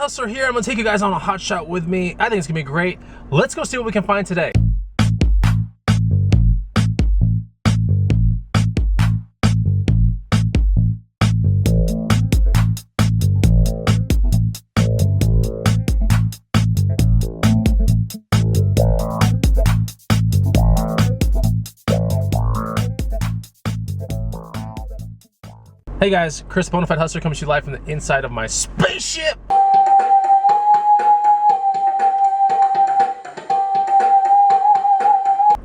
Hustler here. I'm gonna take you guys on a hot shot with me. I think it's gonna be great. Let's go see what we can find today. Hey guys, Chris Bonafide Hustler comes to you live from the inside of my spaceship.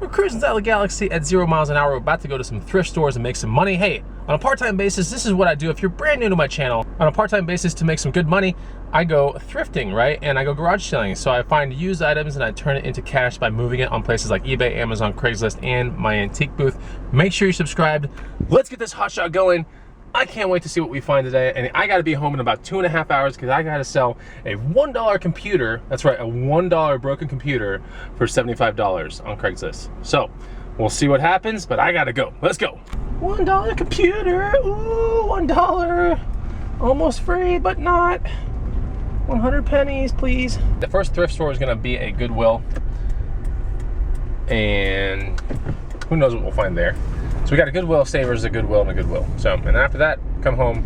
We're cruising out of the galaxy at 0 miles an hour. We're about to go to some thrift stores and make some money. Hey, on a part-time basis, this is what I do. If you're brand new to my channel, on a part-time basis to make some good money, I go thrifting, right? And I go garage selling. So I find used items and I turn it into cash by moving it on places like eBay, Amazon, Craigslist, and my antique booth. Make sure you're subscribed. Let's get this hot shot going. I can't wait to see what we find today, and I gotta be home in about 2.5 hours because I gotta sell a $1 computer, that's right, a $1 broken computer for $75 on Craigslist. So, we'll see what happens, but I gotta go. Let's go. $1 computer, ooh, $1. Almost free, but not. 100 pennies, please. The first thrift store is gonna be a Goodwill, and who knows what we'll find there. So we got a Goodwill, Savers, a Goodwill, and a Goodwill. So, and after that, come home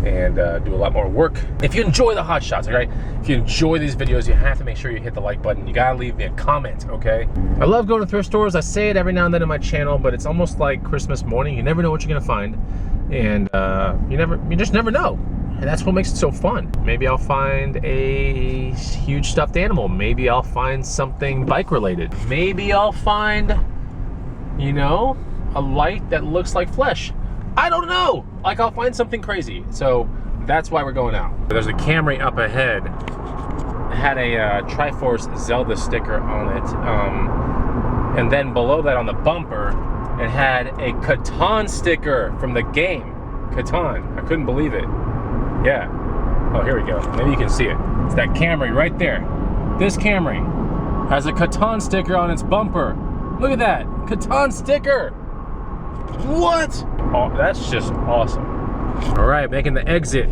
and do a lot more work. If you enjoy the hot shots, okay? If you enjoy these videos, you have to make sure you hit the like button. You gotta leave me a comment, okay? I love going to thrift stores. I say it every now and then in my channel, but it's almost like Christmas morning. You never know what you're gonna find, and you just never know. And that's what makes it so fun. Maybe I'll find a huge stuffed animal. Maybe I'll find something bike related. Maybe I'll find, you know, a light that looks like flesh. I don't know. Like, I'll find something crazy. So that's why we're going out. There's a Camry up ahead. It had a Triforce Zelda sticker on it. And then below that on the bumper, it had a Catan sticker from the game. Catan. I couldn't believe it. Yeah. Oh, here we go. Maybe you can see it. It's that Camry right there. This Camry has a Catan sticker on its bumper. Look at that. Catan sticker. What? Oh, that's just awesome. All right, making the exit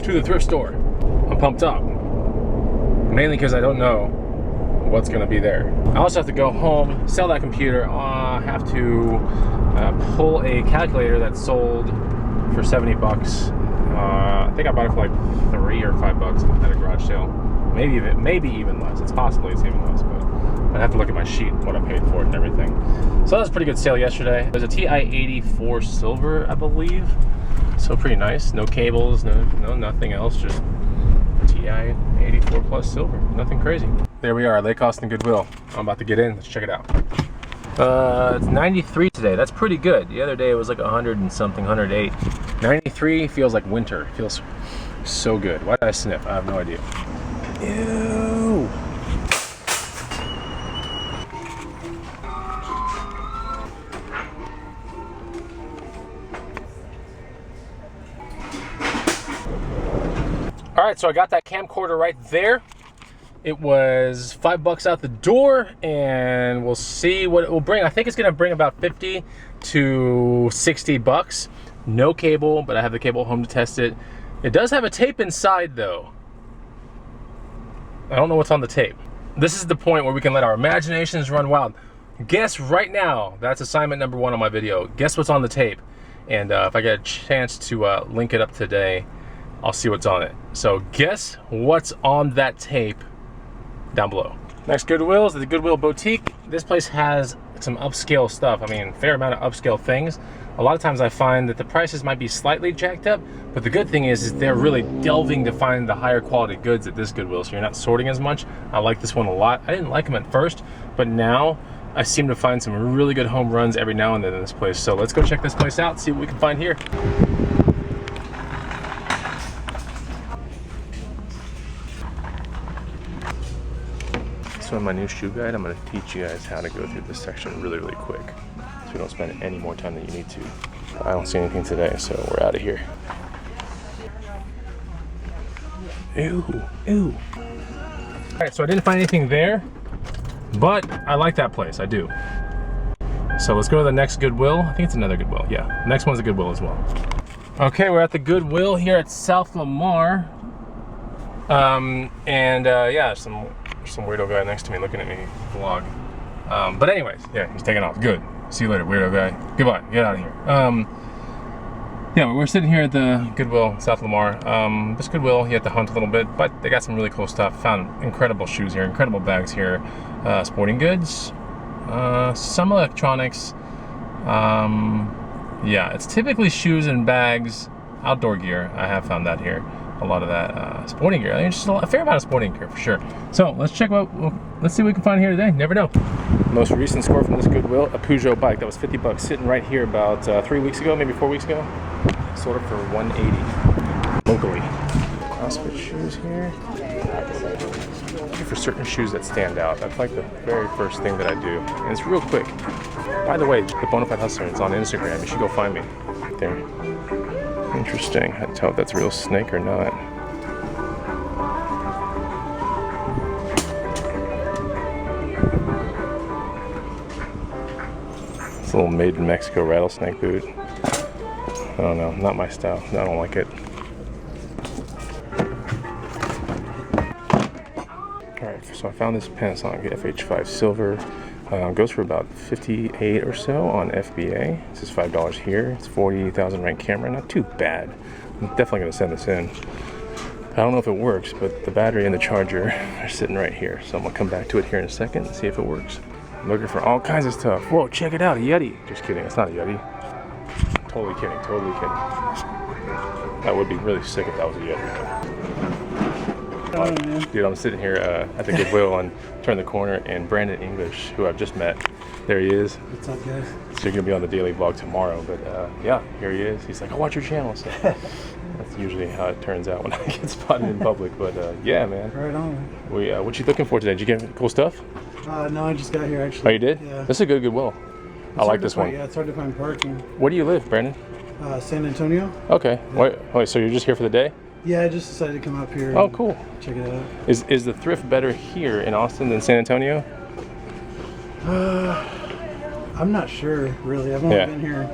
to the thrift store. I'm pumped up. Mainly because I don't know what's gonna be there. I also have to go home, sell that computer. I have to pull a calculator that sold for 70 bucks. I think I bought it for like $3 or $5 at a garage sale. Maybe even less. It's possible it's even less, but I'd have to look at my sheet, what I paid for it and everything. So that was a pretty good sale yesterday. There's a TI-84 silver, I believe. So pretty nice. No cables, no nothing else, just TI-84 plus silver. Nothing crazy. There we are, Lake Austin Goodwill. I'm about to get in, let's check it out. It's 93 today, that's pretty good. The other day it was like 100 and something, 108. 93 feels like winter, it feels so good. Why did I sniff? I have no idea. Ew. All right, so I got that camcorder right there. It was $5 out the door, and we'll see what it will bring. I think it's gonna bring about 50 to 60 bucks. No cable, but I have the cable home to test it. It does have a tape inside though. I don't know what's on the tape. This is the point where we can let our imaginations run wild. Guess right now, that's assignment number 1 on my video. Guess what's on the tape. And if I get a chance to link it up today, I'll see what's on it. So guess what's on that tape down below. Next Goodwill is the Goodwill Boutique. This place has some upscale stuff. I mean, fair amount of upscale things. A lot of times I find that the prices might be slightly jacked up, but the good thing is they're really delving to find the higher quality goods at this Goodwill, so you're not sorting as much. I like this one a lot. I didn't like them at first, but now I seem to find some really good home runs every now and then in this place. So let's go check this place out, see what we can find here. So in my new shoe guide, I'm going to teach you guys how to go through this section really quick, so we don't spend any more time than you need to. I don't see anything today, so we're out of here. Ew, ew. All right, so I didn't find anything there, but I like that place, I do. So let's go to the next Goodwill. I think it's another Goodwill, yeah. Next one's a Goodwill as well. Okay, we're at the Goodwill here at South Lamar. Yeah, some weirdo guy next to me looking at me vlog. But anyways, yeah, he's taking off. Good. See you later, weirdo guy. Goodbye. Get out of here. Yeah, we're sitting here at the Goodwill in South Lamar. This Goodwill, you have to hunt a little bit, but they got some really cool stuff. Found incredible shoes here, incredible bags here, sporting goods, some electronics. Yeah, it's typically shoes and bags, outdoor gear. I have found that here. A lot of that sporting gear. I mean, just a fair amount of sporting gear for sure. So let's check let's see what we can find here today. Never know. Most recent score from this Goodwill, a Peugeot bike that was 50 bucks, sitting right here about 3 weeks ago, maybe 4 weeks ago. Sold it for 180 locally. CrossFit shoes here. For certain shoes that stand out. That's like the very first thing that I do. And it's real quick. By the way, the Bonafide Hustler, it's on Instagram. You should go find me right there. Interesting. I can tell if that's a real snake or not. It's a little made in Mexico rattlesnake boot. I don't know, not my style. I don't like it. Alright, so I found this Panasonic FH5 Silver. Goes for about 58 or so on FBA. This is $5 here. It's 40,000 rank camera. Not too bad. I'm definitely going to send this in. I don't know if it works, but the battery and the charger are sitting right here. So I'm going to come back to it here in a second and see if it works. I'm looking for all kinds of stuff. Whoa, check it out, a Yeti. Just kidding, it's not a Yeti. Totally kidding, totally kidding. That would be really sick if that was a Yeti. Dude, I'm sitting here at the Goodwill and turn the corner, and Brandon English, who I've just met, there he is. What's up, guys? So you're gonna be on the daily vlog tomorrow, but yeah, here he is. He's like, I watch your channel. So that's usually how it turns out when I get spotted in public. But yeah, man. Right on. What you looking for today? Did you get cool stuff? No, I just got here actually. Oh, you did? Yeah. This is a good Goodwill. I like this one. Yeah, it's hard to find parking. Where do you live, Brandon? San Antonio. Okay. Yeah. Wait, so you're just here for the day? Yeah, I just decided to come up here. Oh, cool. Check it out. Is the thrift better here in Austin than San Antonio? I'm not sure, really. I've only been here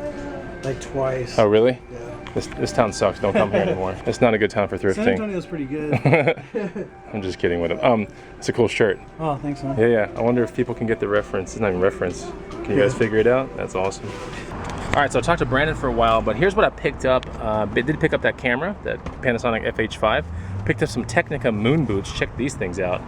like twice. Oh, really? Yeah. This town sucks. Don't come here anymore. It's not a good town for thrifting. San Antonio's pretty good. I'm just kidding with him. It's a cool shirt. Oh, thanks, man. Yeah. I wonder if people can get the reference. It's not even reference. Can you guys figure it out? That's awesome. All right, so I talked to Brandon for a while, but here's what I picked up. Did pick up that camera, that Panasonic FH5. Picked up some Technica moon boots. Check these things out.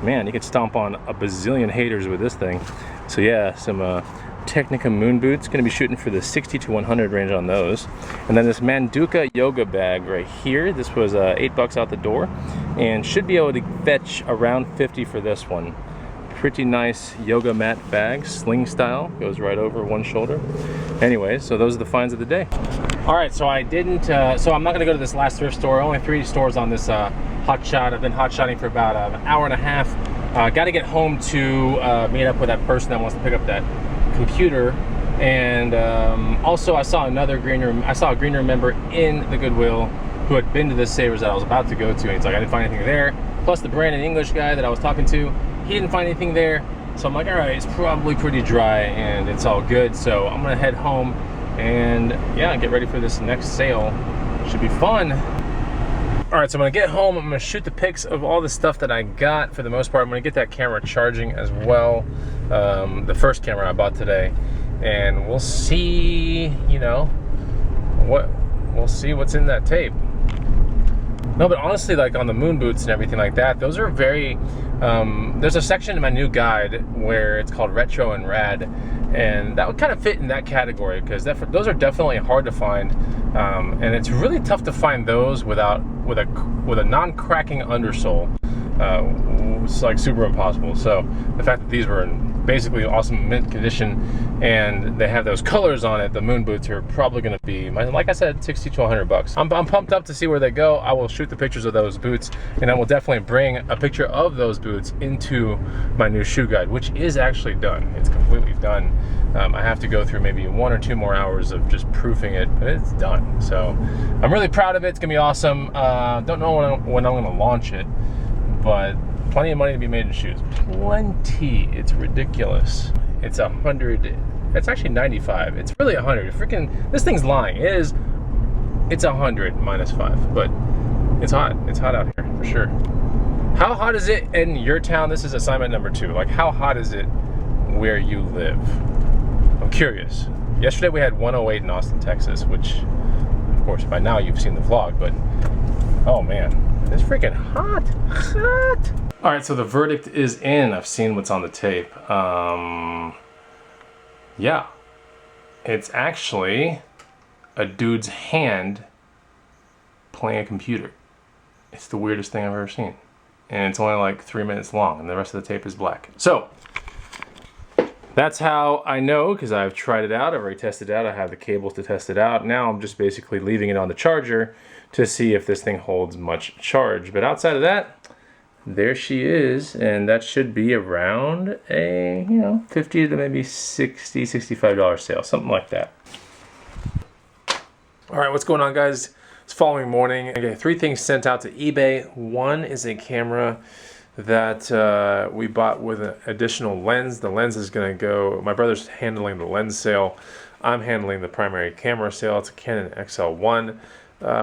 Man, you can stomp on a bazillion haters with this thing. So yeah, some Technica moon boots. Gonna be shooting for the 60 to 100 range on those. And then this Manduka yoga bag right here. This was $8 out the door, and should be able to fetch around 50 for this one. Pretty nice yoga mat bag, sling style, goes right over one shoulder. Anyway, so those are the finds of the day. All right, so I didn't, so I'm not gonna go to this last thrift store. Only 3 stores on this hot shot. I've been hot shotting for about an hour and a half. Got to get home to meet up with that person that wants to pick up that computer. And also I saw a green room member in the Goodwill who had been to the Savers that I was about to go to, and he's like, I didn't find anything there. Plus the Brandon English guy that I was talking to, he didn't find anything there. So I'm like, all right, it's probably pretty dry and it's all good. So I'm gonna head home and yeah, get ready for this next sale. Should be fun. All right, so I'm gonna get home. I'm gonna shoot the pics of all the stuff that I got for the most part. I'm gonna get that camera charging as well. The first camera I bought today. And we'll see, you know, we'll see what's in that tape. No, but honestly, like on the moon boots and everything like that, those are very, there's a section in my new guide where it's called Retro and Rad, and that would kind of fit in that category because those are definitely hard to find, and it's really tough to find those with a non-cracking undersole. It's like super impossible. So the fact that these were in basically awesome mint condition and they have those colors on it, the moon boots are probably going to be, like I said, 60 to 100 bucks. I'm pumped up to see where they go. I will shoot the pictures of those boots, and I will definitely bring a picture of those boots into my new shoe guide, which is actually done. It's completely done. I have to go through maybe 1 or 2 more hours of just proofing it, but it's done. So I'm really proud of it. It's gonna be awesome. Don't know when I'm gonna launch it, but plenty of money to be made in shoes. Plenty. It's ridiculous. It's 100. It's actually 95. It's really 100. Freaking, this thing's lying. It's 100 minus 5, but it's hot. It's hot out here for sure. How hot is it in your town? This is assignment number 2. Like, how hot is it where you live? I'm curious. Yesterday we had 108 in Austin, Texas, which, of course, by now you've seen the vlog, but oh man, it's freaking hot. Hot. All right, so the verdict is in. I've seen what's on the tape. Yeah, it's actually a dude's hand playing a computer. It's the weirdest thing I've ever seen. And it's only like 3 minutes long, and the rest of the tape is black. So, that's how I know, because I've tried it out, I've already tested it out, I have the cables to test it out. Now I'm just basically leaving it on the charger to see if this thing holds much charge. But outside of that, there she is, and that should be around a, you know, $50 to maybe $60, $65 sale, something like that. All right, what's going on, guys? It's following morning. I got 3 things sent out to eBay. One is a camera that we bought with an additional lens. The lens is going to go, my brother's handling the lens sale. I'm handling the primary camera sale. It's a Canon XL1.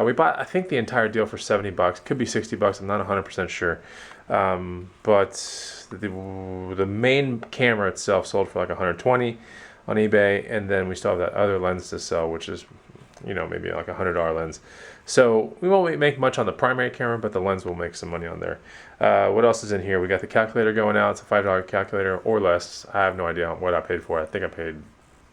We bought, I think, the entire deal for 70 bucks. Could be 60 bucks. I'm not 100% sure. But the main camera itself sold for like 120 on eBay. And then we still have that other lens to sell, which is, you know, maybe like a $100 lens. So we won't make much on the primary camera, but the lens will make some money on there. What else is in here? We got the calculator going out. It's a $5 calculator or less. I have no idea what I paid for it. I think I paid,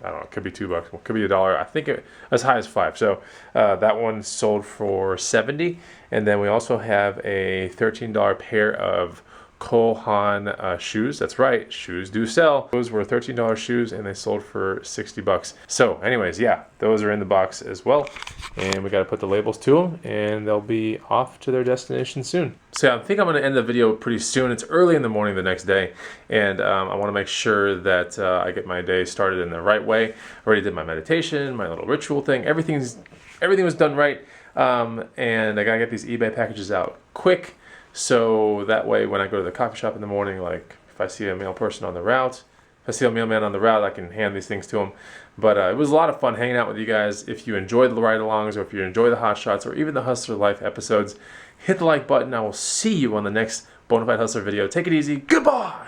I don't know, it could be $2, it could be $1. I think it as high as $5. So that one sold for 70. And then we also have a $13 pair of Cole Haan shoes. That's right, shoes do sell. Those were $13 shoes and they sold for 60 bucks. So anyways, yeah, those are in the box as well. And we got to put the labels to them and they'll be off to their destination soon. So yeah, I think I'm going to end the video pretty soon. It's early in the morning the next day, and I want to make sure that I get my day started in the right way. I already did my meditation, my little ritual thing. Everything was done right, and I got to get these eBay packages out quick. So that way when I go to the coffee shop in the morning, like if I see a mail person on the route, if I see a mailman on the route, I can hand these things to him. But it was a lot of fun hanging out with you guys. If you enjoyed the ride-alongs, or if you enjoy the hot shots, or even the Hustler Life episodes, hit the like button. I will see you on the next Bonafide Hustler video. Take it easy. Goodbye!